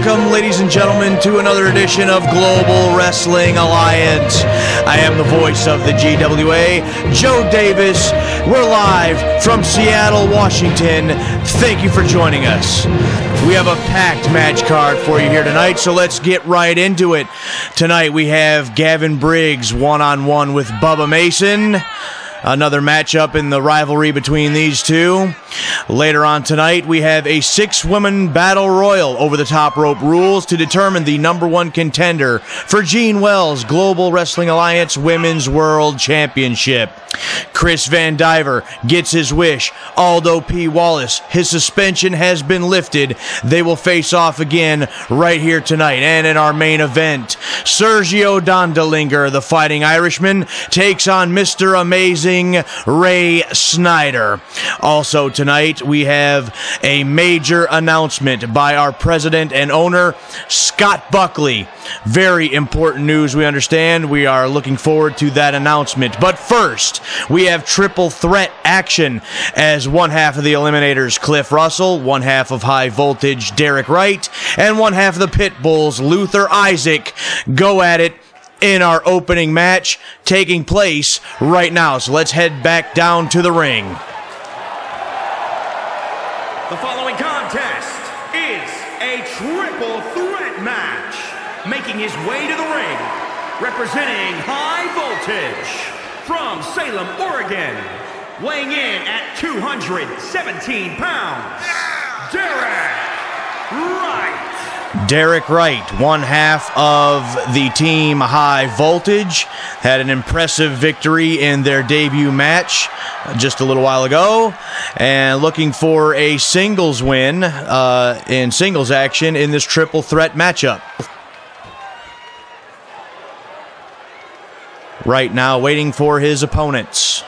Welcome, ladies and gentlemen, to another edition of Global Wrestling Alliance. I am the voice of the GWA, Joe Davis. We're live from Seattle, Washington. Thank you for joining us. We have a packed match card for you here tonight, so let's get right into it. Tonight we have Gavin Briggs one-on-one with Bubba Mason. Another matchup in the rivalry between these two. Later on tonight, we have a 6-woman battle royal over the top rope rules to determine the #1 contender for Gene Wells Global Wrestling Alliance Women's World Championship. Chris Vandiver gets his wish. Aldo P. Wallace, his suspension has been lifted. They will face off again right here tonight. And in our main event, Sergio Dondelinger, the Fighting Irishman, takes on Mr. Amazing Ray Snyder. Also tonight, we have a major announcement by our president and owner, Scott Buckley. Very important news, we understand. We are looking forward to that announcement. But first, we have triple threat action as one half of the Eliminators, Cliff Russell, one half of High Voltage, Derek Wright, and one half of the Pitbulls, Luther Isaac, go at it in our opening match taking place right now. So let's head back down to the ring. The following contest is a triple threat match. Making his way to the ring, representing High Voltage from Salem, Oregon, weighing in at 217 pounds, Derek Wright. Derek Wright, one half of the team High Voltage, had an impressive victory in their debut match just a little while ago, and looking for a singles win in singles action in this triple threat matchup. Right now, waiting for his opponents.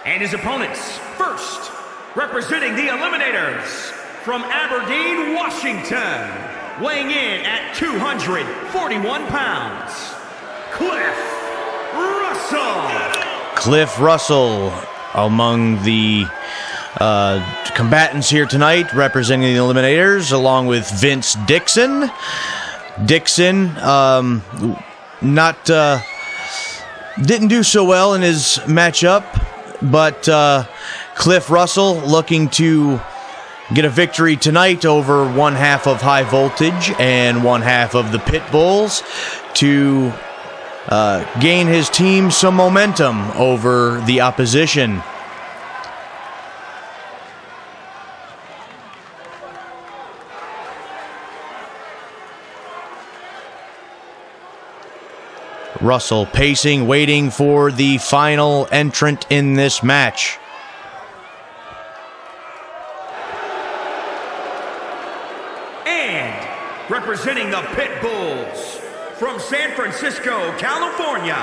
And his opponents, first, representing the Eliminators, from Aberdeen, Washington, weighing in at 241 pounds, Cliff Russell. Cliff Russell, among the combatants here tonight, representing the Eliminators, along with Vince Dixon. Dixon, didn't do so well in his matchup, but Cliff Russell looking to get a victory tonight over one half of High Voltage and one half of the Pitbulls to gain his team some momentum over the opposition. Russell pacing, waiting for the final entrant in this match. And representing the Pitbulls, from San Francisco, California,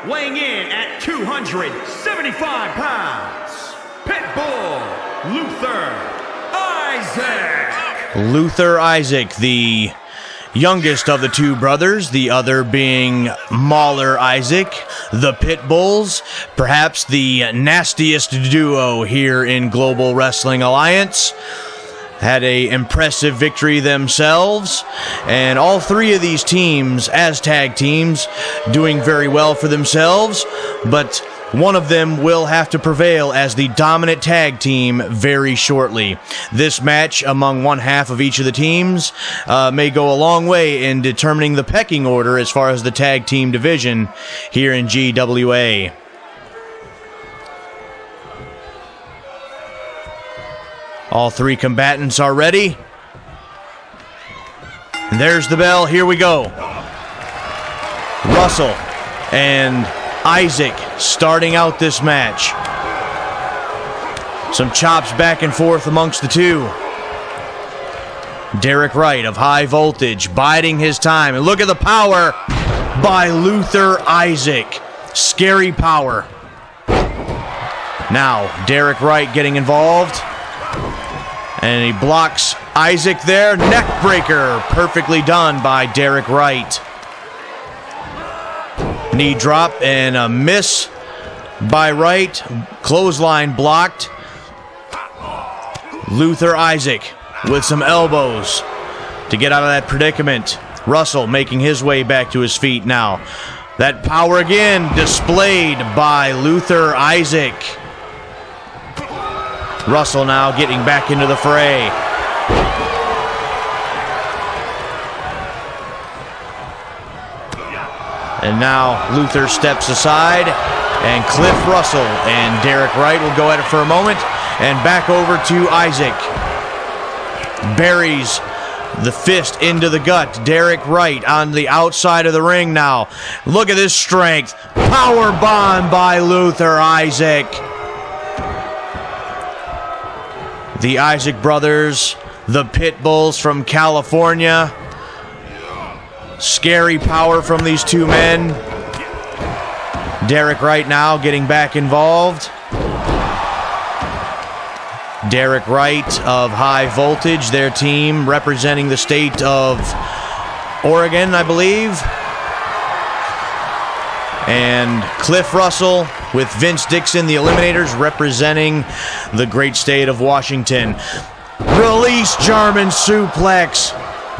weighing in at 275 pounds, Pitbull, Luther Isaac. Luther Isaac, the youngest of the two brothers, the other being Mauler Isaac. The Pitbulls, perhaps the nastiest duo here in Global Wrestling Alliance, had an impressive victory themselves, and all three of these teams as tag teams doing very well for themselves, but one of them will have to prevail as the dominant tag team very shortly. This match among one half of each of the teams may go a long way in determining the pecking order as far as the tag team division here in GWA. All three combatants are ready. And there's the bell. Here we go. Russell and Isaac starting out this match. Some chops back and forth amongst the two. Derek Wright of High Voltage biding his time. And look at the power by Luther Isaac. Scary power. Now, Derek Wright getting involved. And he blocks Isaac there. Neck breaker. Perfectly done by Derek Wright. Knee drop and a miss by Wright. Clothesline blocked. Luther Isaac with some elbows to get out of that predicament. Russell making his way back to his feet now. That power again displayed by Luther Isaac. Russell now getting back into the fray. And now Luther steps aside, and Cliff Russell and Derek Wright will go at it for a moment, and back over to Isaac. Buries the fist into the gut. Derek Wright on the outside of the ring now. Look at this strength. Power bomb by Luther Isaac. The Isaac brothers, the Pitbulls from California. Scary power from these two men. Derek Wright now getting back involved. Derek Wright of High Voltage, their team representing the state of Oregon, I believe. And Cliff Russell with Vince Dixon, the Eliminators, representing the great state of Washington. Release German suplex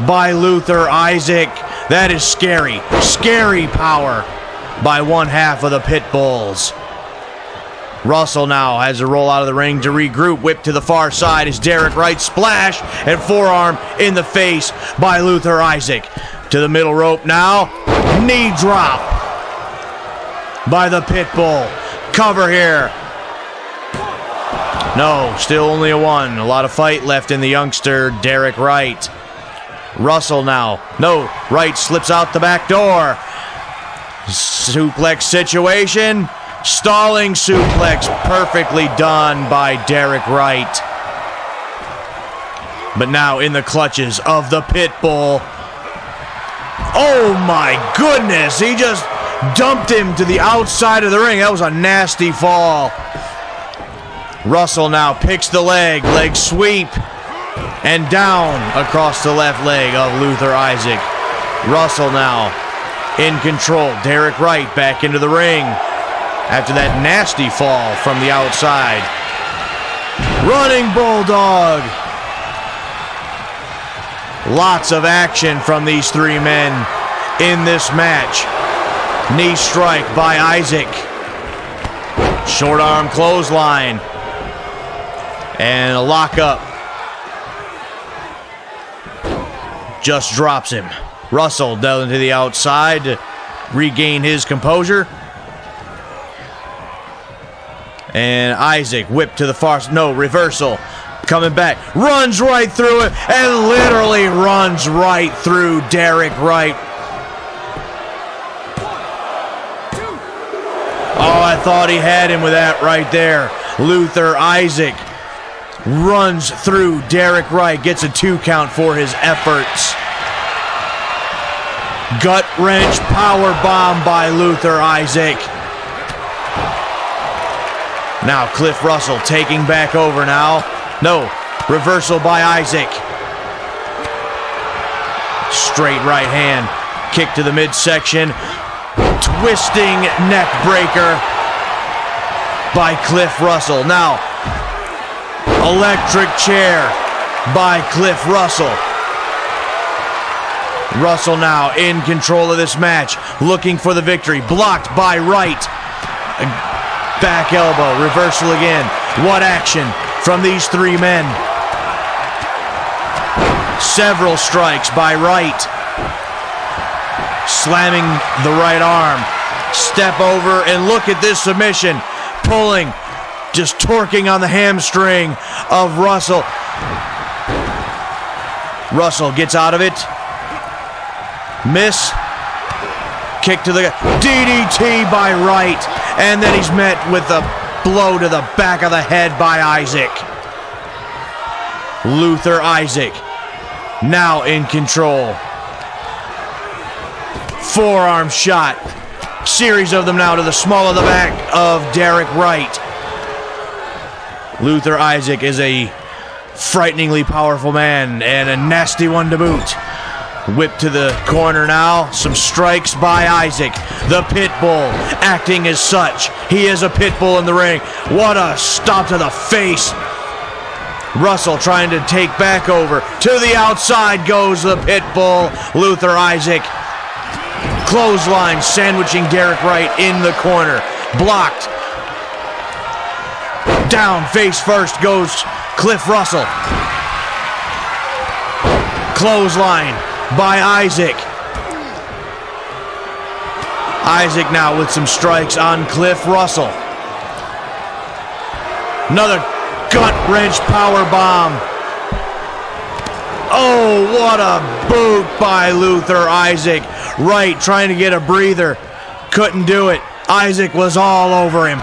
by Luther Isaac. That is scary. Scary power by one half of the Pitbulls. Russell now has to roll out of the ring to regroup. Whip to the far side as Derek Wright splash and forearm in the face by Luther Isaac. To the middle rope now. Knee drop by the Pitbull. Cover here. No, still only a one. A lot of fight left in the youngster, Derek Wright. Russell now. No, Wright slips out the back door. Suplex situation. Stalling suplex, perfectly done by Derek Wright. But now in the clutches of the Pitbull. Oh my goodness, he just dumped him to the outside of the ring. That was a nasty fall. Russell now picks the leg sweep, and down across the left leg of Luther Isaac. Russell now in control. Derek Wright back into the ring after that nasty fall from the outside. Running Bulldog. Lots of action from these three men in this match. Knee strike by Isaac. Short arm clothesline. And a lockup. Just drops him. Russell down to the outside to regain his composure. And Isaac whipped to the far side. No, reversal. Coming back. Runs right through it and literally runs right through Derek Wright. Oh, I thought he had him with that right there. Luther Isaac runs through Derek Wright. Gets a 2 count for his efforts. Gut wrench power bomb by Luther Isaac. Now Cliff Russell taking back over now. No, reversal by Isaac. Straight right hand. Kick to the midsection. Twisting neck breaker by Cliff Russell. Now, electric chair by Cliff Russell. Russell now in control of this match. Looking for the victory. Blocked by Wright. Back elbow, reversal again. What action from these three men. Several strikes by Wright. Slamming the right arm. Step over and look at this submission. Pulling, just torquing on the hamstring of Russell. Russell gets out of it. Miss. Kick to the DDT by Wright. And then he's met with a blow to the back of the head by Isaac. Luther Isaac now in control. Forearm shot. Series of them now to the small of the back of Derek Wright. Luther Isaac is a frighteningly powerful man and a nasty one to boot. Whip to the corner now. Some strikes by Isaac. The Pitbull acting as such. He is a Pitbull in the ring. What a stomp to the face Russell trying to take back over. To the outside goes the Pitbull, Luther Isaac. Clothesline sandwiching Derek Wright in the corner. Blocked. Down face first goes Cliff Russell. Clothesline by Isaac. Isaac now with some strikes on Cliff Russell. Another gut wrench power bomb. Oh, what a boot by Luther Isaac. Wright trying to get a breather. Couldn't do it. Isaac was all over him.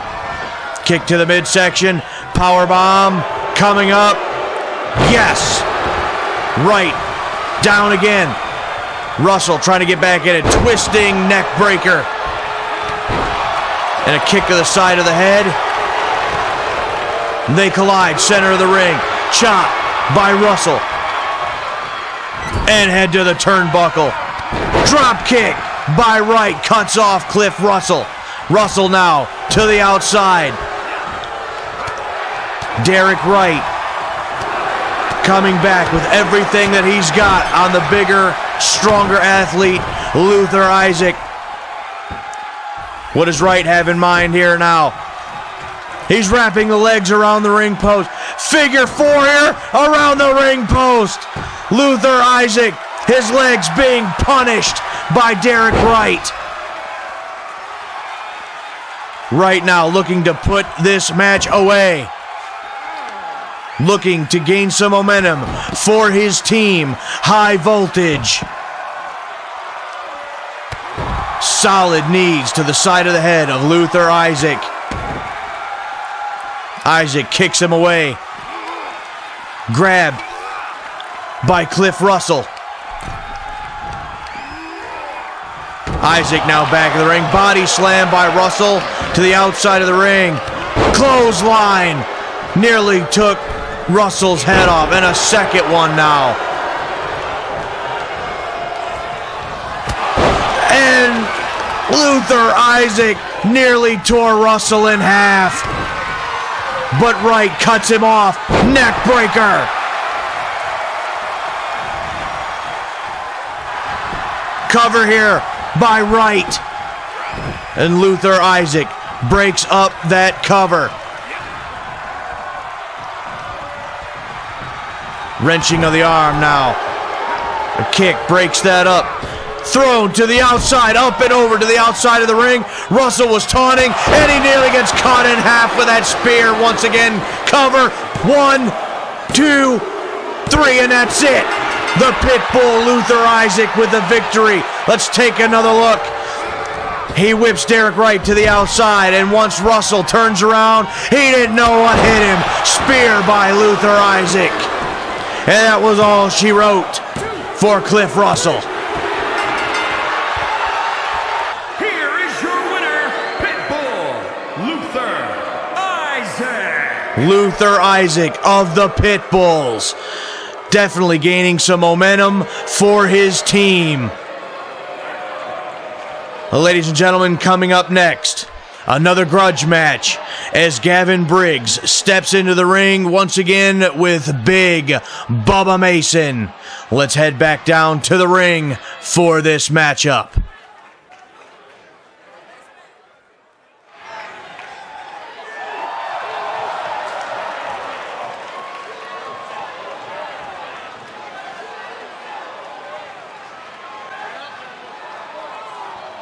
Kick to the midsection. Power bomb coming up. Yes. Wright down again. Russell trying to get back in it. Twisting neck breaker. And a kick to the side of the head. They collide. Center of the ring. Chop by Russell. And head to the turnbuckle. Drop kick by Wright. Cuts off Cliff Russell. Russell now to the outside. Derek Wright coming back with everything that he's got on the bigger, stronger athlete, Luther Isaac. What does Wright have in mind here now? He's wrapping the legs around the ring post. Figure four here around the ring post. Luther Isaac, his legs being punished by Derek Wright. Right now looking to put this match away. Looking to gain some momentum for his team, High Voltage. Solid knees to the side of the head of Luther Isaac. Isaac kicks him away. Grabbed by Cliff Russell. Isaac now back in the ring. Body slam by Russell to the outside of the ring. Clothesline. Nearly took Russell's head off. And a second one now. And Luther Isaac nearly tore Russell in half. But Wright cuts him off. Neck breaker. Cover here by Wright. And Luther Isaac breaks up that cover. Wrenching of the arm now. A kick breaks that up. Thrown to the outside, up and over to the outside of the ring. Russell was taunting, and he nearly gets caught in half with that spear. Once again, cover. 1, 2, 3, and that's it. The Pitbull, Luther Isaac, with the victory. Let's take another look. He whips Derek Wright to the outside, and once Russell turns around, he didn't know what hit him. Spear by Luther Isaac. And that was all she wrote for Cliff Russell. Luther Isaac of the Pitbulls. Definitely gaining some momentum for his team. Ladies and gentlemen, coming up next, another grudge match as Gavin Briggs steps into the ring once again with Big Bubba Mason. Let's head back down to the ring for this matchup.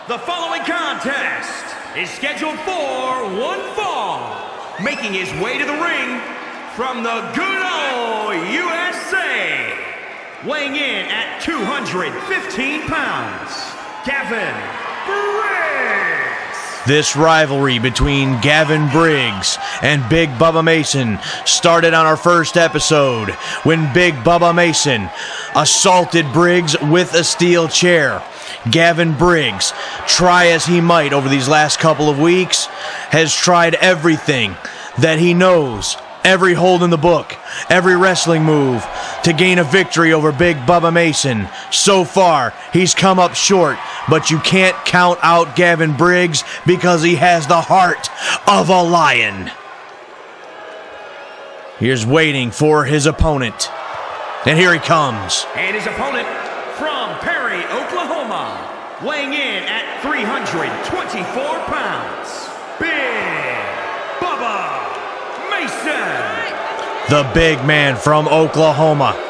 The following contest is scheduled for one fall. Making his way to the ring from the good old USA. Weighing in at 215 pounds, Gavin Briggs. This rivalry between Gavin Briggs and Big Bubba Mason started on our first episode when Big Bubba Mason assaulted Briggs with a steel chair. Gavin Briggs, try as he might over these last couple of weeks, has tried everything that he knows, every hold in the book, every wrestling move to gain a victory over Big Bubba Mason. So far, he's come up short, but you can't count out Gavin Briggs because he has the heart of a lion. Here's waiting for his opponent. And here he comes. And his opponent from Perry, Oklahoma, weighing in at 324 pounds, Big Bubba Mason. The big man from Oklahoma.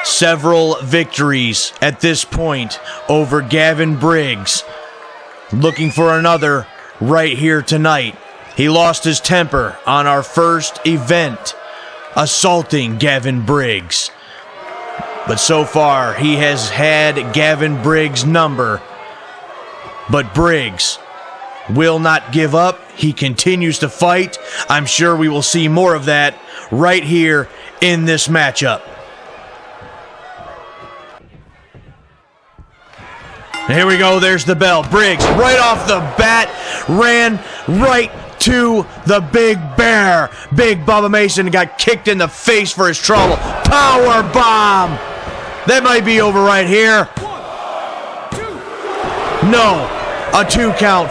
Several victories at this point over Gavin Briggs. Looking for another right here tonight. He lost his temper on our first event, assaulting Gavin Briggs. But so far, he has had Gavin Briggs' number. But Briggs will not give up. He continues to fight. I'm sure we will see more of that right here in this matchup. Here we go, there's the bell. Briggs, right off the bat, ran right to the Big Bear. Big Bubba Mason got kicked in the face for his trouble. Power bomb. That might be over right here. 1, 2. No, a 2 count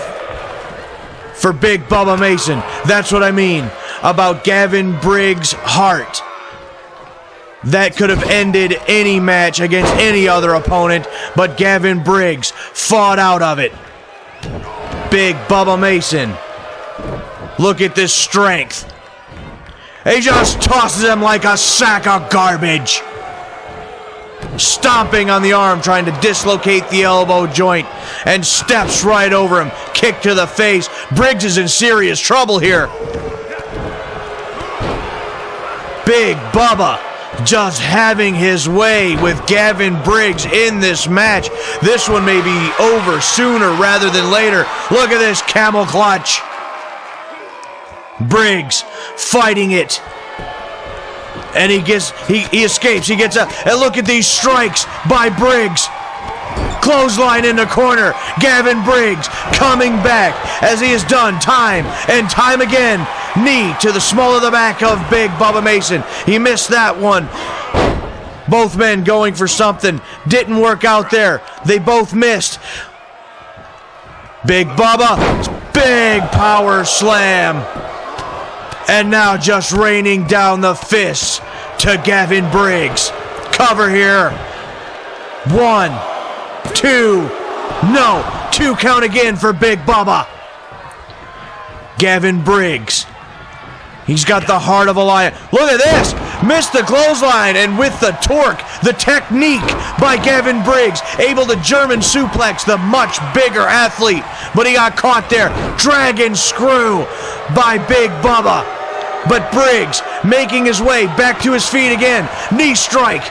for Big Bubba Mason. That's what I mean about Gavin Briggs' heart. That could have ended any match against any other opponent, but Gavin Briggs fought out of it. Big Bubba Mason. Look at this strength. He just tosses him like a sack of garbage. Stomping on the arm, trying to dislocate the elbow joint, and steps right over him. Kick to the face. Briggs is in serious trouble here. Big Bubba just having his way with Gavin Briggs in this match. This one may be over sooner rather than later. Look at this camel clutch. Briggs fighting it. And he escapes. He gets up. And look at these strikes by Briggs. Clothesline in the corner. Gavin Briggs coming back as he has done time and time again. Knee to the small of the back of Big Bubba Mason. He missed that one. Both men going for something. Didn't work out there. They both missed. Big Bubba. Big power slam. And now just raining down the fists to Gavin Briggs. Cover here. 1, 2. No. 2 count again for Big Bubba. Gavin Briggs. He's got the heart of a lion. Look at this. Missed the clothesline, and with the torque, the technique by Gavin Briggs, able to German suplex the much bigger athlete, but he got caught there. Dragon screw by Big Bubba. But Briggs making his way back to his feet again. Knee strike.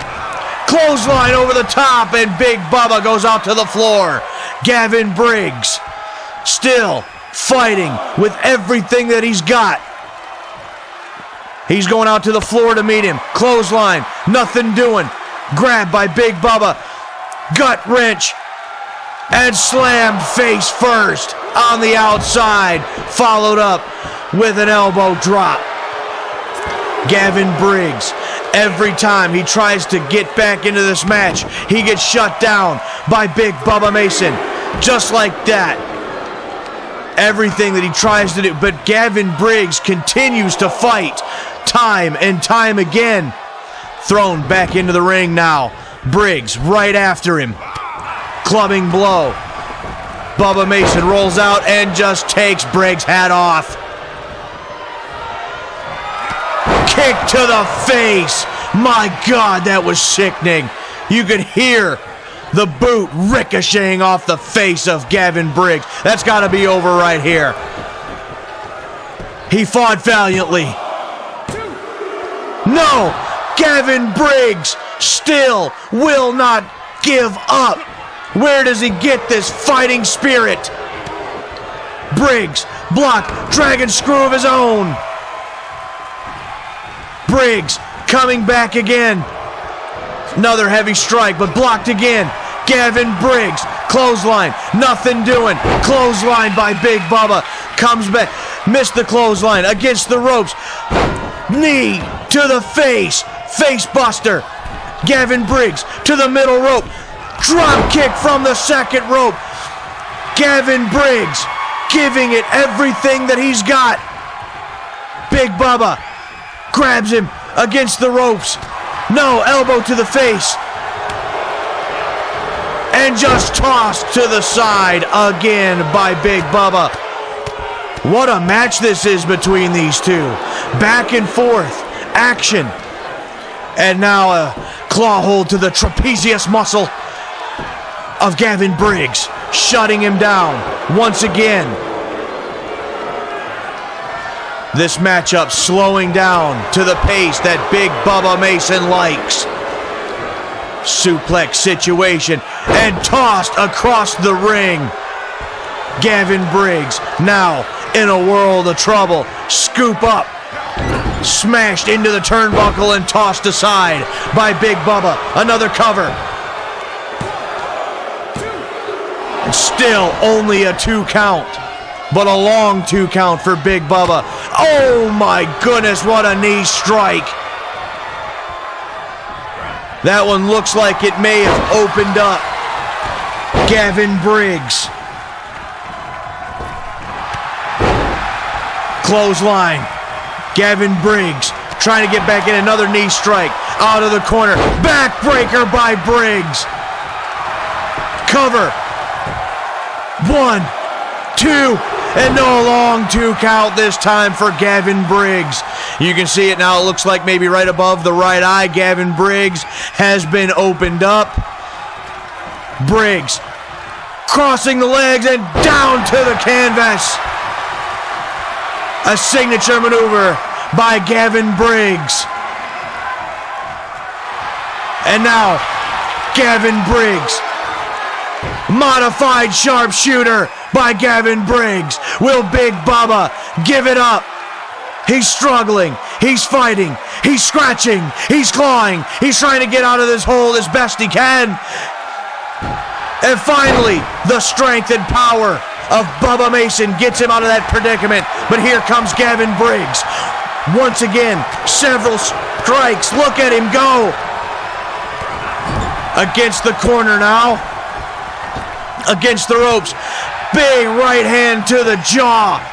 Clothesline over the top, and Big Bubba goes out to the floor. Gavin Briggs still fighting with everything that he's got. He's going out to the floor to meet him. Clothesline, nothing doing. Grabbed by Big Bubba. Gut wrench. And slammed face first on the outside. Followed up with an elbow drop. Gavin Briggs, every time he tries to get back into this match, he gets shut down by Big Bubba Mason. Just like that. Everything that he tries to do. But Gavin Briggs continues to fight time and time again. Thrown back into the ring now. Briggs right after him. Clubbing blow. Bubba Mason rolls out and just takes Briggs' hat off. Kick to the face. My God, that was sickening. You could hear the boot ricocheting off the face of Gavin Briggs. That's got to be over right here. He fought valiantly. No! Gavin Briggs still will not give up. Where does he get this fighting spirit? Briggs blocked. Dragon screw of his own. Briggs coming back again. Another heavy strike, but blocked again. Gavin Briggs, clothesline, nothing doing. Clothesline by Big Bubba, comes back, missed the clothesline, against the ropes. Knee to the face, face buster. Gavin Briggs to the middle rope. Drop kick from the second rope. Gavin Briggs giving it everything that he's got. Big Bubba grabs him against the ropes. No, elbow to the face. And just tossed to the side again by Big Bubba. What a match this is between these two. Back and forth, action. And now a claw hold to the trapezius muscle of Gavin Briggs, shutting him down once again. This matchup slowing down to the pace that Big Bubba Mason likes. Suplex situation and tossed across the ring. Gavin Briggs now in a world of trouble. Scoop up. Smashed into the turnbuckle and tossed aside by Big Bubba. Another cover. Still only a 2 count, but a long 2 count for Big Bubba. Oh my goodness, what a knee strike. That one looks like it may have opened up Gavin Briggs. Clothesline. Gavin Briggs trying to get back in. Another knee strike out of the corner. Backbreaker by Briggs. Cover. 1, 2, and no long 2 count this time for Gavin Briggs. You can see it now. It looks like maybe right above the right eye. Gavin Briggs has been opened up. Briggs crossing the legs and down to the canvas. A signature maneuver by Gavin Briggs. And now, Gavin Briggs. Modified sharpshooter by Gavin Briggs. Will Big Bubba give it up? He's struggling. He's fighting. He's scratching. He's clawing. He's trying to get out of this hole as best he can. And finally, the strength and power of Bubba Mason gets him out of that predicament. But here comes Gavin Briggs. Once again, several strikes. Look at him go. Against the corner now. Against the ropes. Big right hand to the jaw.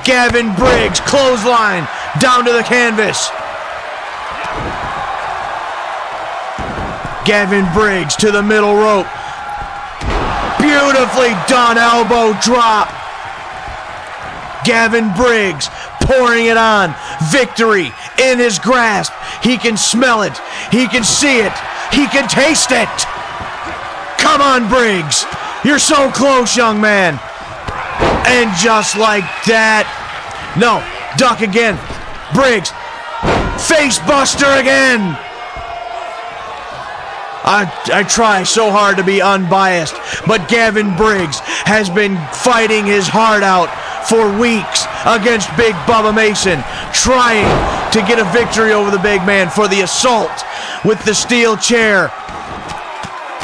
Gavin Briggs, clothesline, down to the canvas. Gavin Briggs to the middle rope. Beautifully done elbow drop. Gavin Briggs pouring it on. Victory in his grasp. He can smell it. He can see it. He can taste it. Come on, Briggs. You're so close, young man. And just like that. No, duck again. Briggs. Face buster again. I try so hard to be unbiased, but Gavin Briggs has been fighting his heart out for weeks against Big Bubba Mason, trying to get a victory over the big man for the assault with the steel chair.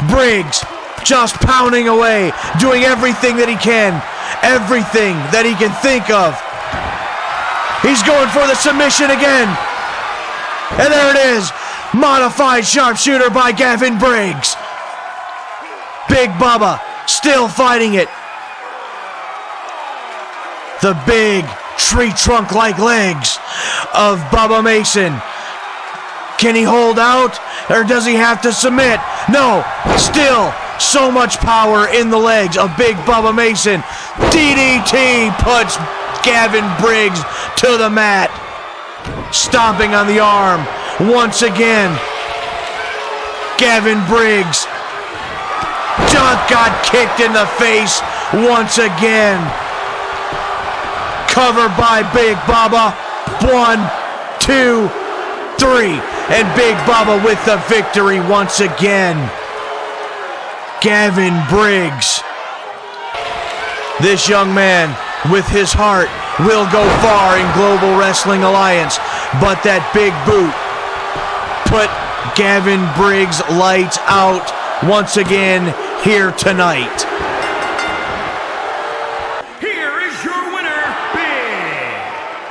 Briggs just pounding away, doing everything that he can, everything that he can think of. He's going for the submission again. And there it is. Modified sharpshooter by Gavin Briggs. Big Bubba still fighting it. The big tree trunk-like legs of Bubba Mason. Can he hold out or does he have to submit? No, still so much power in the legs of Big Bubba Mason. DDT puts Gavin Briggs to the mat. Stomping on the arm once again. Gavin Briggs just got kicked in the face once again. Covered by Big Bubba. 1, 2, 3. And Big Bubba with the victory once again. Gavin Briggs. This young man with his heart will go far in Global Wrestling Alliance, but that big boot put Gavin Briggs lights out once again here tonight. Here is your winner, Big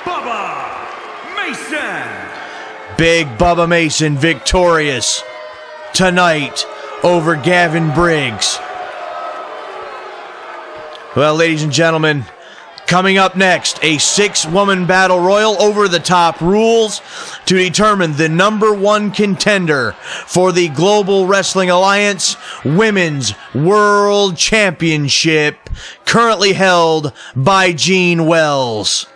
Bubba Mason. Big Bubba Mason victorious tonight over Gavin Briggs. Well, ladies and gentlemen, Coming up next, a 6-woman battle royal over the top rules to determine the #1 contender for the Global Wrestling Alliance Women's World Championship, currently held by Jean Wells.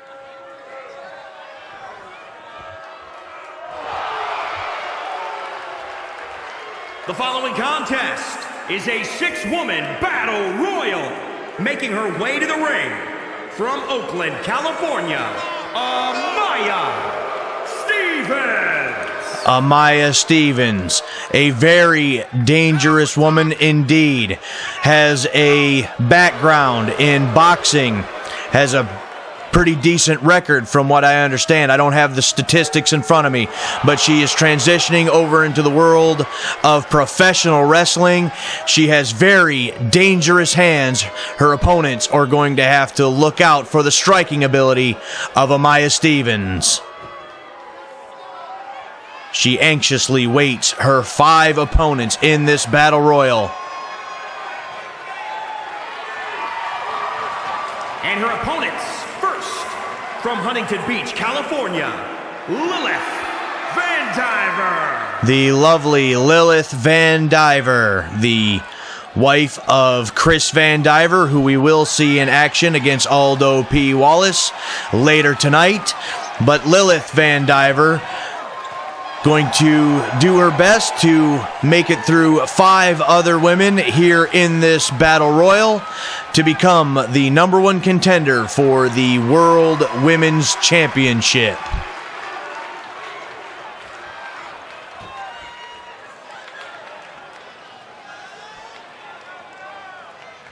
The following contest is a 6-woman battle royal, making her way to the ring from Oakland, California, Amaya Stevens. Amaya Stevens, a very dangerous woman indeed, has a background in boxing, has a pretty decent record from what I understand. I don't have the statistics in front of me, but she is transitioning over into the world of professional wrestling. She has very dangerous hands. Her opponents are going to have to look out for the striking ability of Amaya Stevens. She anxiously waits her 5 opponents in this battle royal. And her opponents, first, from Huntington Beach, California, Lilith Vandiver. The lovely Lilith Vandiver, the wife of Chris Vandiver, who we will see in action against Aldo P. Wallace later tonight. But Lilith Vandiver going to do her best to make it through 5 other women here in this battle royal to become the #1 contender for the World Women's Championship.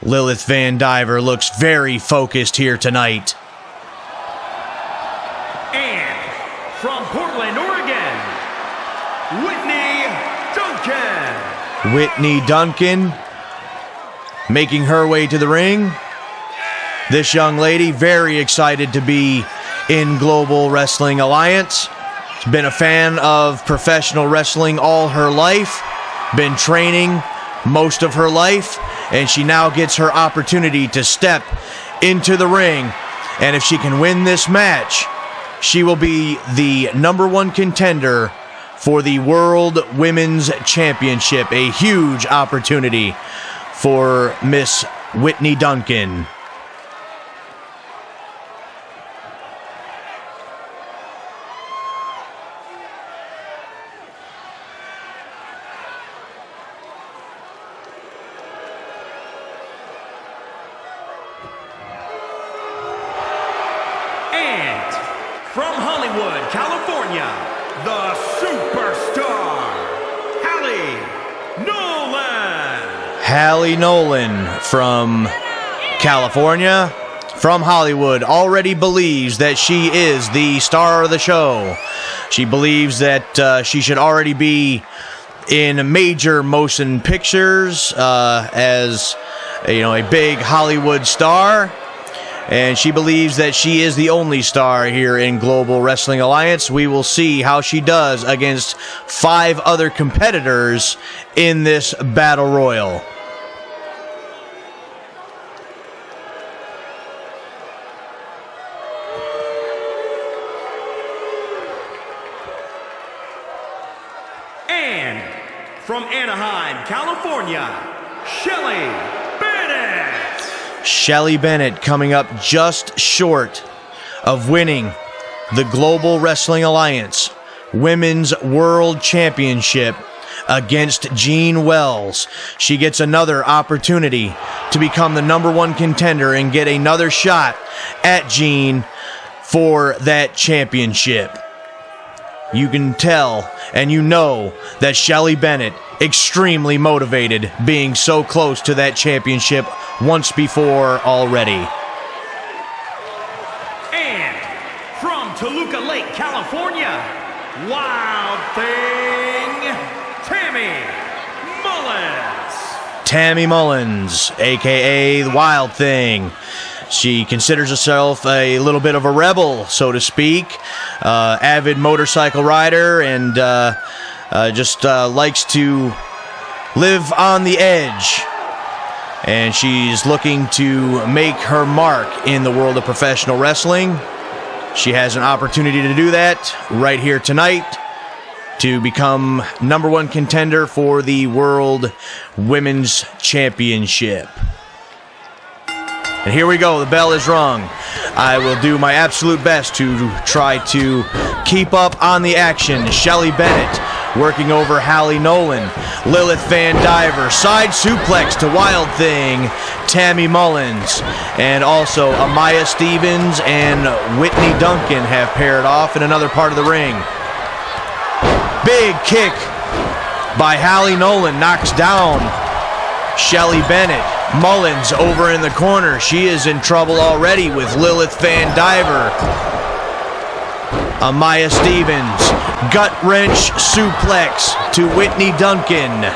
Lilith Vandiver looks very focused here tonight. And from Portland, Oregon, Whitney Duncan. Whitney Duncan making her way to the ring. This young lady very excited to be in Global Wrestling Alliance. She's been a fan of professional wrestling all her life, been training most of her life, and she now gets her opportunity to step into the ring. And if she can win this match, she will be the #1 contender for the World Women's Championship. A huge opportunity for Miss Whitney Duncan. And from Hollywood, California, the superstar, Hallie Nolan. Hallie Nolan from California, from Hollywood, already believes that she is the star of the show. She believes that she should already be in major motion pictures as a big Hollywood star. And she believes that she is the only star here in Global Wrestling Alliance. We will see how she does against 5 other competitors in this battle royal. And from Anaheim, California, Shelly Bennett. Shelly Bennett coming up just short of winning the Global Wrestling Alliance Women's World Championship against Jean Wells. She gets another opportunity to become the #1 contender and get another shot at Jean for that championship. You can tell and you know that Shelly Bennett extremely motivated, being so close to that championship once before already. And from Toluca Lake, California, Wild Thing, Tammy Mullins. Tammy Mullins, aka the Wild Thing. She considers herself a little bit of a rebel, so to speak. Avid motorcycle rider, and just likes to live on the edge. And she's looking to make her mark in the world of professional wrestling. She has an opportunity to do that right here tonight to become #1 contender for the World Women's Championship. And here we go, the bell is rung. I will do my absolute best to try to keep up on the action. Shelly Bennett working over Hallie Nolan. Lilith Vandiver, side suplex to Wild Thing, Tammy Mullins. And also Amaya Stevens and Whitney Duncan have paired off in another part of the ring. Big kick by Hallie Nolan, knocks down Shelly Bennett. Mullins over in the corner. She is in trouble already with Lilith Vandiver. Amaya Stevens, gut wrench suplex to Whitney Duncan.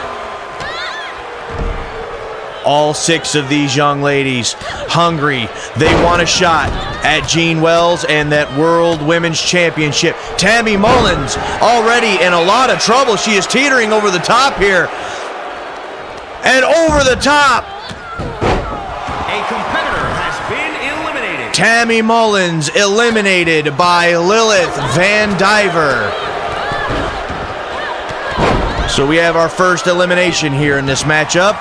All 6 of these young ladies hungry. They want a shot at Jean Wells and that World Women's Championship. Tammy Mullins already in a lot of trouble. She is teetering over the top here. And over the top. A competitor has been eliminated. Tammy Mullins eliminated by Lilith Vandiver. So we have our first elimination here in this matchup.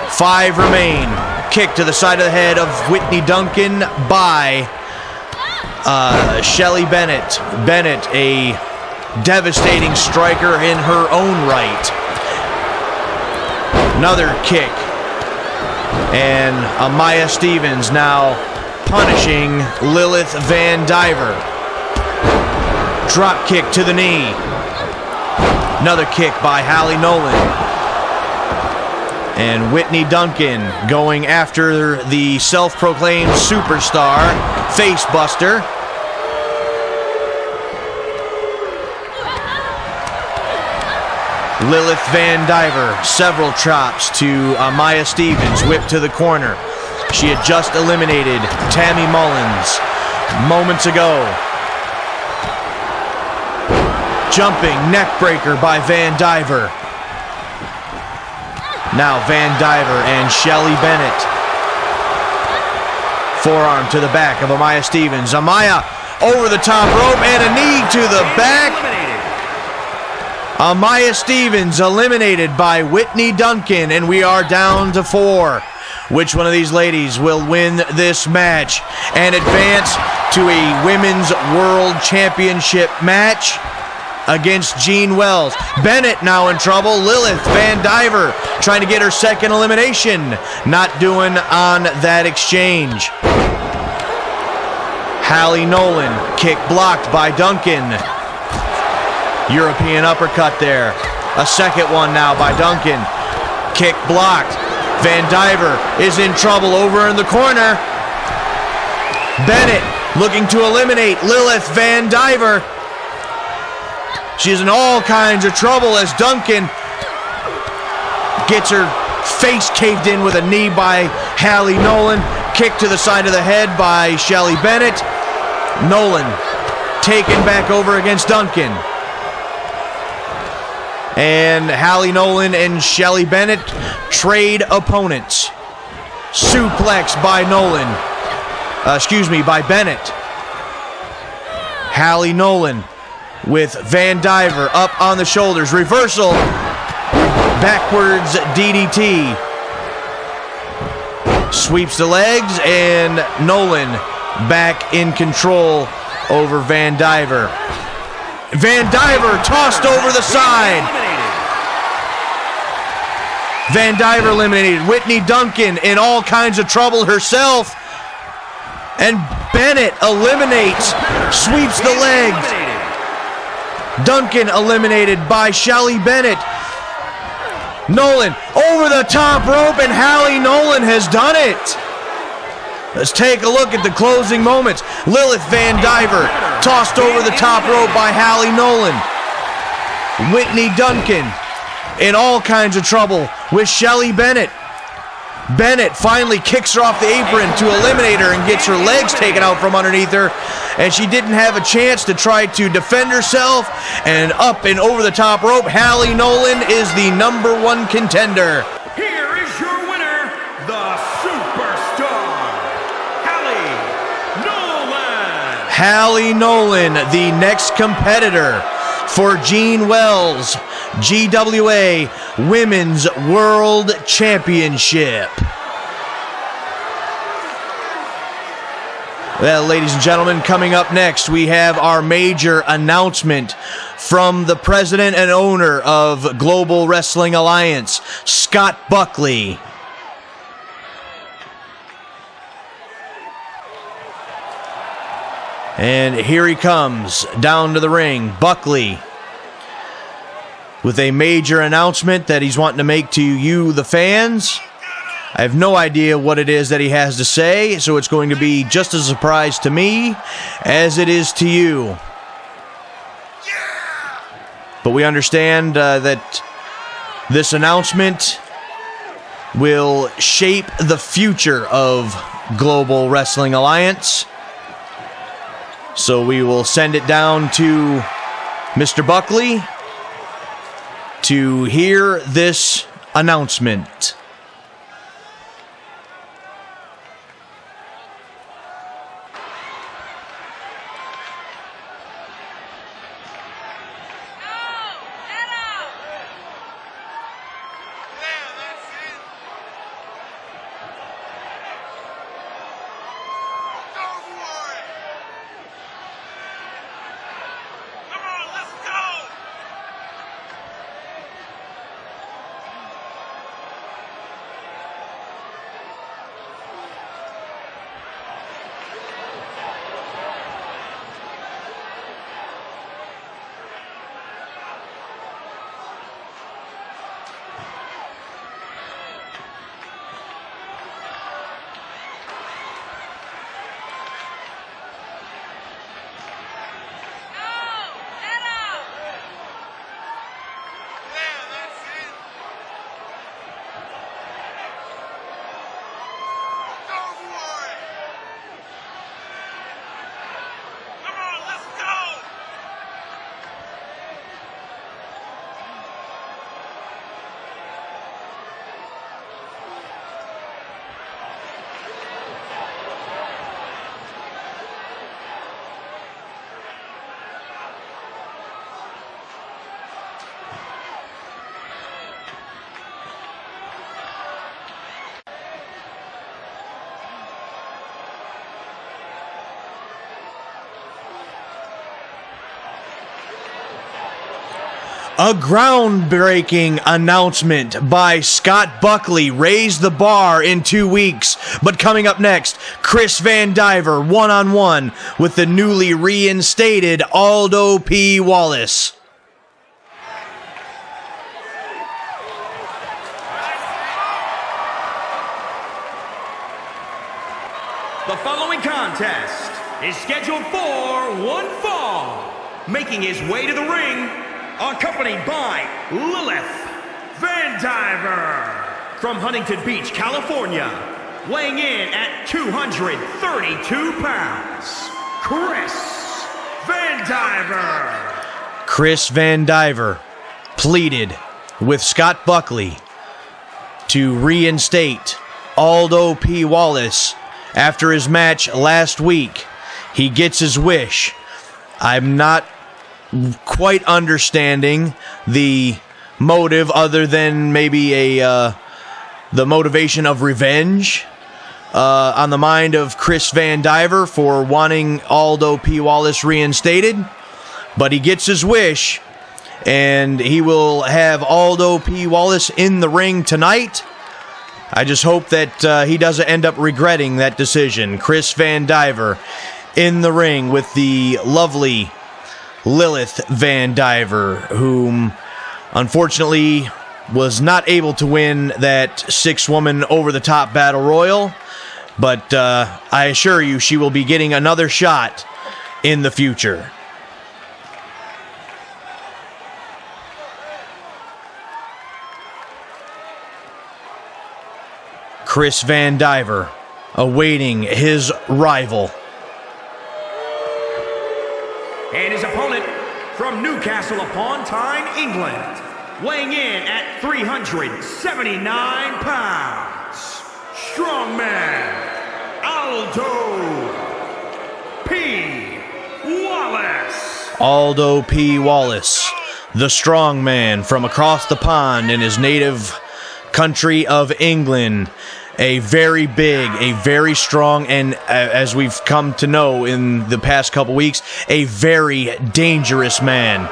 5 remain. Kick to the side of the head of Whitney Duncan by Shelly Bennett. Bennett, a devastating striker in her own right. Another kick. And Amaya Stevens now punishing Lilith Vandiver. Drop kick to the knee. Another kick by Hallie Nolan. And Whitney Duncan going after the self-proclaimed superstar, Facebuster. Lilith Vandiver, several chops to Amaya Stevens, whipped to the corner. She had just eliminated Tammy Mullins moments ago. Jumping neckbreaker by Vandiver. Now Vandiver and Shelly Bennett. Forearm to the back of Amaya Stevens. Amaya over the top rope and a knee to the back. Amaya Stevens eliminated by Whitney Duncan, and we are down to 4. Which one of these ladies will win this match and advance to a Women's World Championship match against Jean Wells? Bennett now in trouble. Lilith Vandiver trying to get her second elimination. Not doing on that exchange. Hallie Nolan, kick blocked by Duncan. European uppercut there. A second one now by Duncan. Kick blocked. Vandiver is in trouble over in the corner. Bennett looking to eliminate Lilith Vandiver. She's in all kinds of trouble as Duncan gets her face caved in with a knee by Hallie Nolan. Kick to the side of the head by Shelly Bennett. Nolan taken back over against Duncan. And Hallie Nolan and Shelly Bennett trade opponents. Suplex by Nolan. By Bennett. Hallie Nolan with Vandiver up on the shoulders. Reversal. Backwards DDT. Sweeps the legs, and Nolan back in control over Vandiver. Vandiver tossed over the side. Vandiver eliminated. Whitney Duncan in all kinds of trouble herself. And Bennett eliminates, sweeps the legs. Duncan eliminated by Shelly Bennett. Nolan over the top rope, and Hallie Nolan has done it. Let's take a look at the closing moments. Lilith Vandiver tossed over the top rope by Hallie Nolan. Whitney Duncan in all kinds of trouble with Shelly Bennett. Bennett finally kicks her off the apron to eliminate her and gets her legs taken out from underneath her. And she didn't have a chance to try to defend herself. And up and over the top rope, Hallie Nolan is the #1 contender. Here is your winner, Hallie Nolan, the next competitor for Gene Wells' GWA Women's World Championship. Well, ladies and gentlemen, coming up next, we have our major announcement from the president and owner of Global Wrestling Alliance, Scott Buckley. And here he comes down to the ring, Buckley, with a major announcement that he's wanting to make to you, the fans. I have no idea what it is that he has to say, so it's going to be just a surprise to me as it is to you. But we understand that this announcement will shape the future of Global Wrestling Alliance. So we will send it down to Mr. Buckley to hear this announcement. A groundbreaking announcement by Scott Buckley raised the bar in 2 weeks. But coming up next, Chris Vandiver one-on-one with the newly reinstated Aldo P. Wallace. The following contest is scheduled for one fall. Making his way to the ring, accompanied by Lilith Vandiver from Huntington Beach, California, weighing in at 232 pounds, Chris Vandiver. Chris Vandiver pleaded with Scott Buckley to reinstate Aldo P. Wallace after his match last week. He gets his wish. I'm not quite understanding the motive other than maybe the motivation of revenge on the mind of Chris Vandiver for wanting Aldo P. Wallace reinstated. But he gets his wish, and he will have Aldo P. Wallace in the ring tonight. I just hope that he doesn't end up regretting that decision. Chris Vandiver in the ring with the lovely Lilith Vandiver, whom unfortunately was not able to win that 6-woman over-the-top battle royal, but I assure you she will be getting another shot in the future. Chris Vandiver awaiting his rival. And his opponent from Newcastle upon Tyne, England, weighing in at 379 pounds, strongman Aldo P. Aldo P. Wallace, the strong man from across the pond in his native country of England. A very big, a very strong, and as we've come to know in the past couple weeks, a very dangerous man.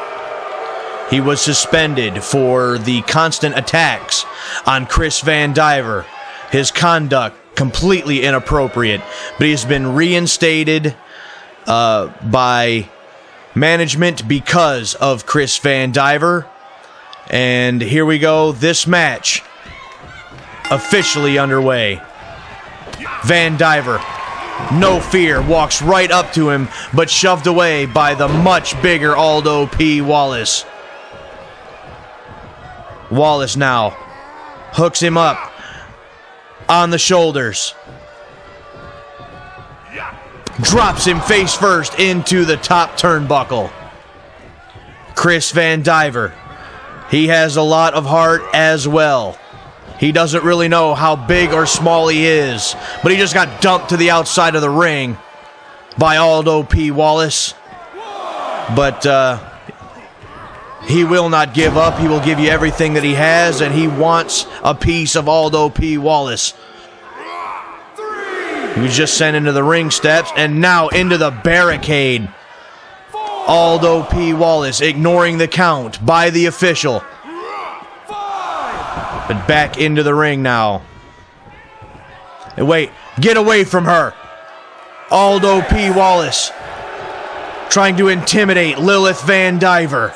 He was suspended for the constant attacks on Chris Vandiver. His conduct completely inappropriate, but he has been reinstated by management because of Chris Vandiver. And here we go, this match officially underway. Vandiver, no fear, walks right up to him, but shoved away by the much bigger Aldo P. Wallace. Wallace now hooks him up on the shoulders. Drops him face first into the top turnbuckle. Chris Vandiver, he has a lot of heart as well. He doesn't really know how big or small he is, but he just got dumped to the outside of the ring by Aldo P. Wallace. But he will not give up. He will give you everything that he has, and he wants a piece of Aldo P. Wallace. He was just sent into the ring steps, and now into the barricade. Aldo P. Wallace ignoring the count by the official. But back into the ring now. And wait, get away from her. Aldo P. Wallace trying to intimidate Lilith Vandiver.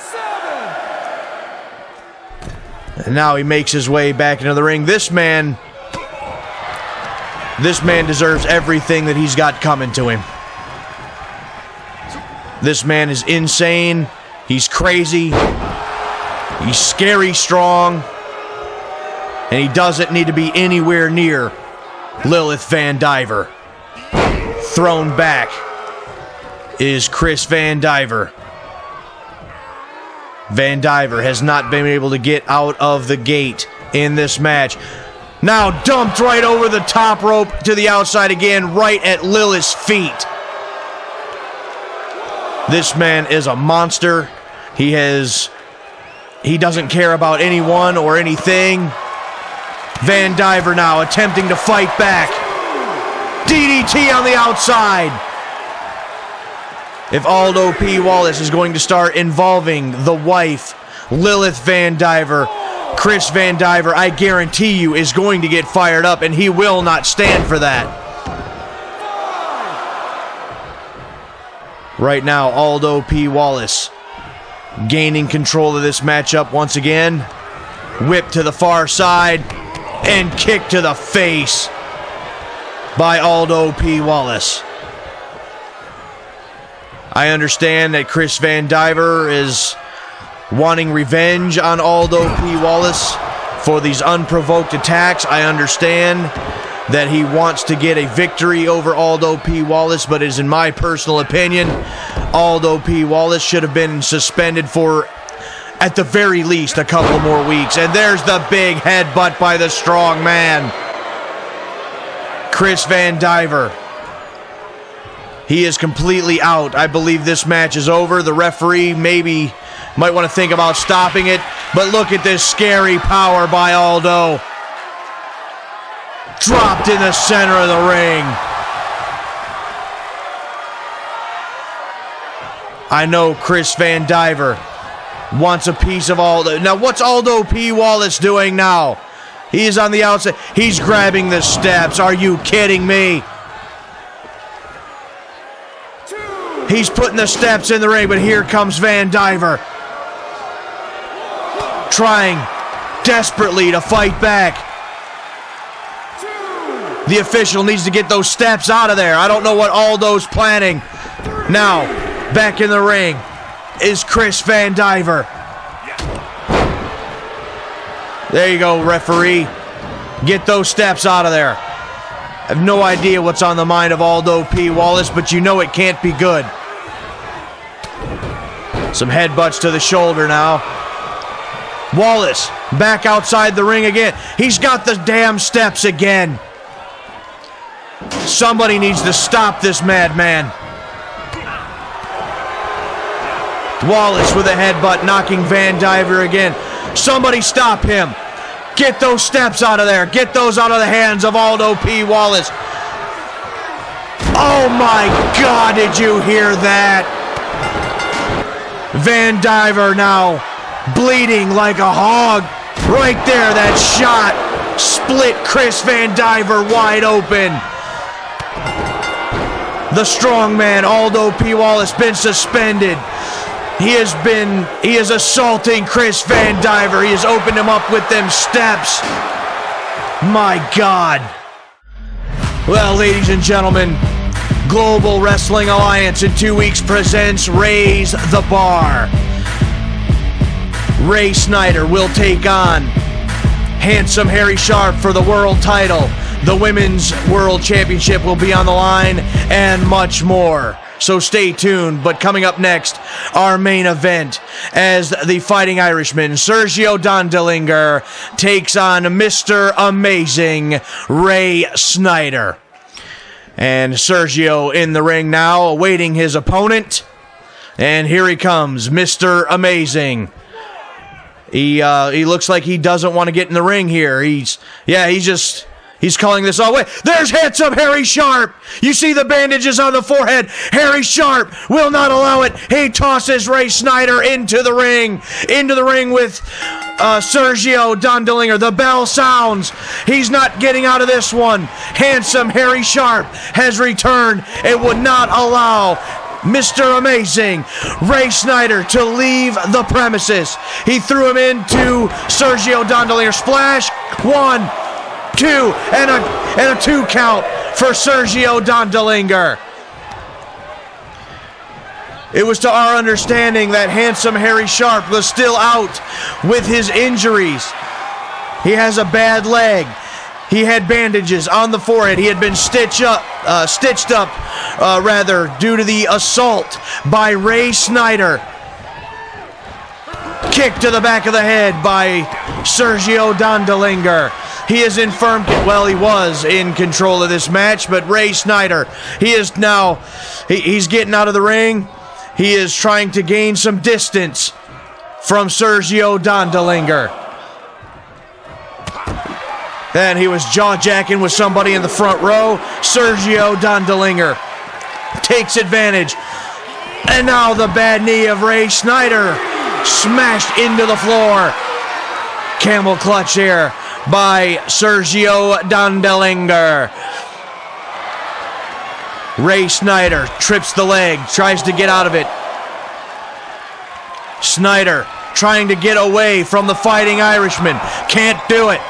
And now he makes his way back into the ring. This man deserves everything that he's got coming to him. This man is insane. He's crazy. He's scary strong. And he doesn't need to be anywhere near Lilith Vandiver. Thrown back is Chris Vandiver. Vandiver has not been able to get out of the gate in this match. Now dumped right over the top rope to the outside again, right at Lilith's feet. This man is a monster. He doesn't care about anyone or anything. Vandiver now attempting to fight back. DDT on the outside. If Aldo P. Wallace is going to start involving the wife, Lilith Vandiver, Chris Vandiver, I guarantee you, is going to get fired up, and he will not stand for that. Right now, Aldo P. Wallace gaining control of this matchup once again. Whip to the far side and kick to the face by Aldo P. Wallace. I understand that Chris Vandiver is wanting revenge on Aldo P. Wallace for these unprovoked attacks. I understand that he wants to get a victory over Aldo P. Wallace, but it is in my personal opinion, Aldo P. Wallace should have been suspended for, at the very least, a couple more weeks. And there's the big headbutt by the strong man, Chris Vandiver. He is completely out. I believe this match is over. The referee might want to think about stopping it. But look at this scary power by Aldo. Dropped in the center of the ring. I know Chris Vandiver wants a piece of Aldo. Now, what's Aldo P. Wallace doing now? He is on the outside. He's grabbing the steps. Are you kidding me? He's putting the steps in the ring, but here comes Vandiver. Trying desperately to fight back. The official needs to get those steps out of there. I don't know what Aldo's planning. Now, back in the ring is Chris Vandiver. There you go, referee. Get those steps out of there. I have no idea what's on the mind of Aldo P. Wallace, but you know it can't be good. Some headbutts to the shoulder now. Wallace back outside the ring again. He's got the damn steps again. Somebody needs to stop this madman. Wallace with a headbutt, knocking Vandiver again. Somebody stop him. Get those steps out of there. Get those out of the hands of Aldo P. Wallace. Oh my God, did you hear that? Vandiver now bleeding like a hog. Right there, that shot split Chris Vandiver wide open. The strongman Aldo P. Wallace been suspended. He is assaulting Chris Vandiver. He has opened him up with them steps. My God. Well, ladies and gentlemen, Global Wrestling Alliance in 2 weeks presents Raise the Bar. Ray Snyder will take on Handsome Harry Sharpe for the world title. The Women's World Championship will be on the line, and much more. So stay tuned. But coming up next, our main event, as the Fighting Irishman Sergio Dondelinger takes on Mr. Amazing Ray Snyder. And Sergio in the ring now, awaiting his opponent. And here he comes, Mr. Amazing. He looks like he doesn't want to get in the ring here. He's calling this all away. There's Handsome Harry Sharpe. You see the bandages on the forehead. Harry Sharpe will not allow it. He tosses Ray Snyder into the ring with Sergio Dondelinger. The bell sounds. He's not getting out of this one. Handsome Harry Sharpe has returned. It would not allow Mr. Amazing Ray Snyder to leave the premises. He threw him into Sergio Dondelinger. Splash. 1, 2, and a 2 count for Sergio Dondelinger. It was to our understanding that Handsome Harry Sharpe was still out with his injuries. He has a bad leg. He had bandages on the forehead. He had been stitched up, due to the assault by Ray Snyder. Kick to the back of the head by Sergio Dondelinger. He is infirmed. Well, he was in control of this match, but Ray Snyder, he is now, he's getting out of the ring. He is trying to gain some distance from Sergio Dondelinger. Then he was jaw-jacking with somebody in the front row. Sergio Dondelinger takes advantage. And now the bad knee of Ray Snyder smashed into the floor. Camel clutch here by Sergio Dondelinger. Ray Snyder trips the leg, tries to get out of it. Snyder trying to get away from the Fighting Irishman. Can't do it.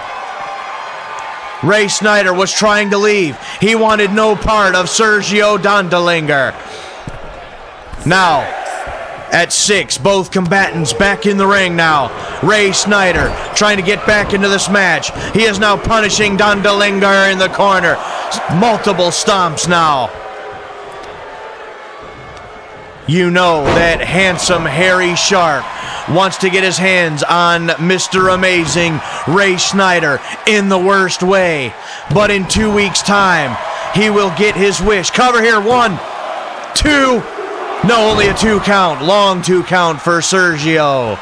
Ray Snyder was trying to leave. He wanted no part of Sergio Dondelinger. Now, at 6, both combatants back in the ring now. Ray Snyder trying to get back into this match. He is now punishing Dondelinger in the corner. Multiple stomps now. You know that Handsome Harry Sharpe wants to get his hands on Mr. Amazing Ray Snyder in the worst way. But in 2 weeks' time, he will get his wish. Cover here. 1, 2. No, only a 2 count. Long 2 count for Sergio.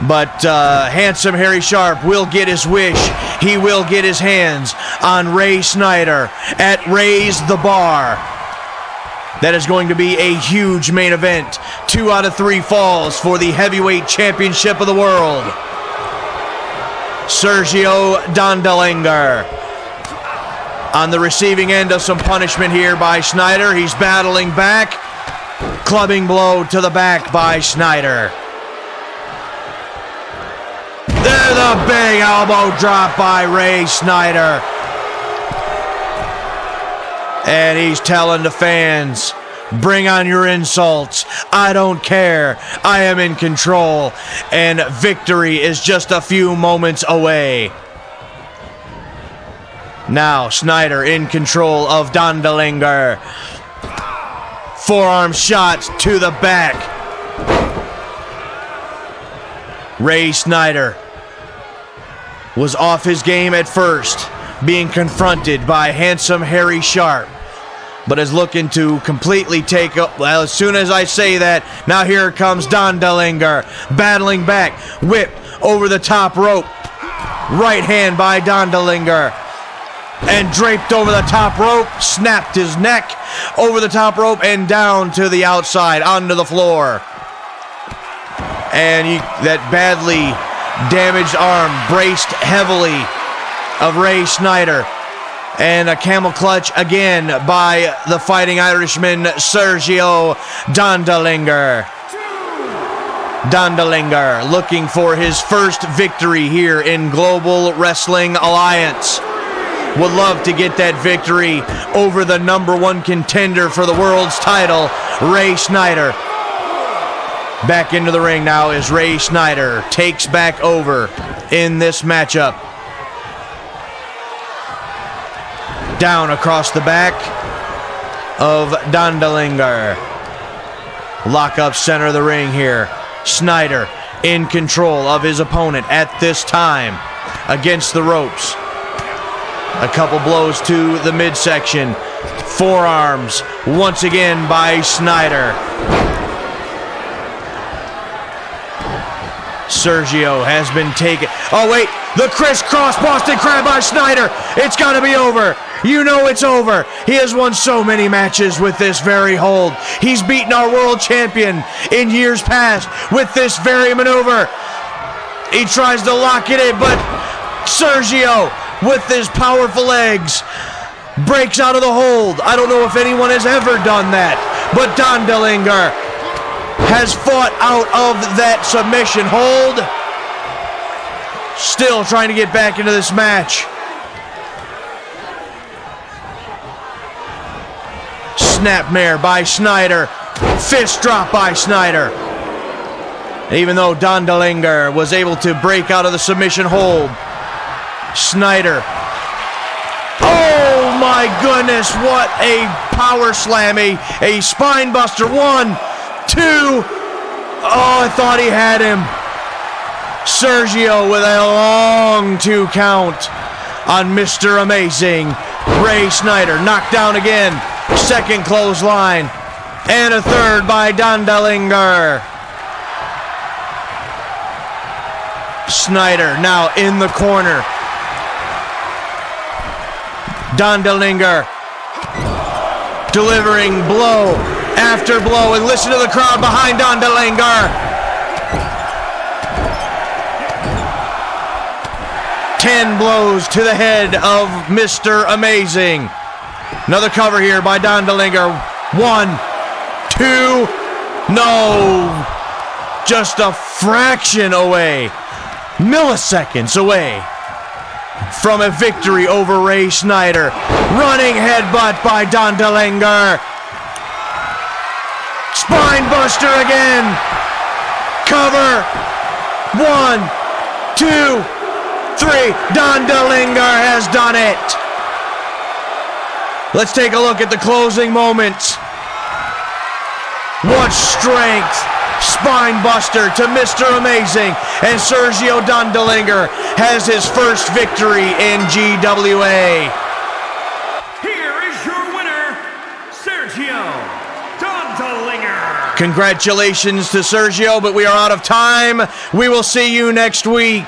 But Handsome Harry Sharpe will get his wish. He will get his hands on Ray Snyder at Raise the Bar. That is going to be a huge main event. 2 out of 3 falls for the heavyweight championship of the world. Sergio Dondelinger on the receiving end of some punishment here by Snyder. He's battling back. Clubbing blow to the back by Snyder. There's a big elbow drop by Ray Snyder. And he's telling the fans, bring on your insults. I don't care. I am in control. And victory is just a few moments away. Now Snyder in control of Dondelinger. Forearm shots to the back. Ray Snyder was off his game at first, being confronted by Handsome Harry Sharpe. but is looking to completely take up. Well, as soon as I say that, now here comes Dondalinger, battling back, whip over the top rope. Right hand by Dondalinger, and draped over the top rope, snapped his neck over the top rope and down to the outside, onto the floor. And that badly damaged arm braced heavily of Ray Snyder. And a camel clutch again by the Fighting Irishman, Sergio Dondalinger. Dondalinger looking for his first victory here in Global Wrestling Alliance. Would love to get that victory over the #1 contender for the world's title, Ray Snyder. Back into the ring now as Ray Snyder takes back over in this matchup. Down across the back of Dondalinger. Lock up center of the ring here. Snyder in control of his opponent at this time against the ropes. A couple blows to the midsection. Forearms once again by Snyder. Sergio has been taken. Oh wait, the crisscross Boston Crab by Snyder. It's got to be over. You know it's over. He has won so many matches with this very hold. He's beaten our world champion in years past with this very maneuver. He tries to lock it in, but Sergio, with his powerful legs, breaks out of the hold. I don't know if anyone has ever done that, but Dondalinger has fought out of that submission hold. Still trying to get back into this match. Snapmare by Snyder. Fist drop by Snyder. Even though Dondalinger was able to break out of the submission hold, Snyder. Oh my goodness, what a power slam, a spine buster. 1, 2. Oh, I thought he had him. Sergio with a long 2 count on Mr. Amazing. Ray Snyder knocked down again. Second clothesline. And a third by Dondalinger. Snyder now in the corner. Dondalinger delivering blow after blow, and listen to the crowd behind Dondalinger. 10 blows to the head of Mr. Amazing. Another cover here by Dondalinger. 1, 2, no. Just a fraction away, milliseconds away from a victory over Ray Snyder. Running headbutt by Dondalinger. Spine buster again. Cover. 1, 2, 3. Dondalinger has done it. Let's take a look at the closing moments. What strength. Spine buster to Mr. Amazing, and Sergio Dondalinger has his first victory in GWA. Here is your winner, Sergio Dondalinger. Congratulations to Sergio, but we are out of time. We will see you next week.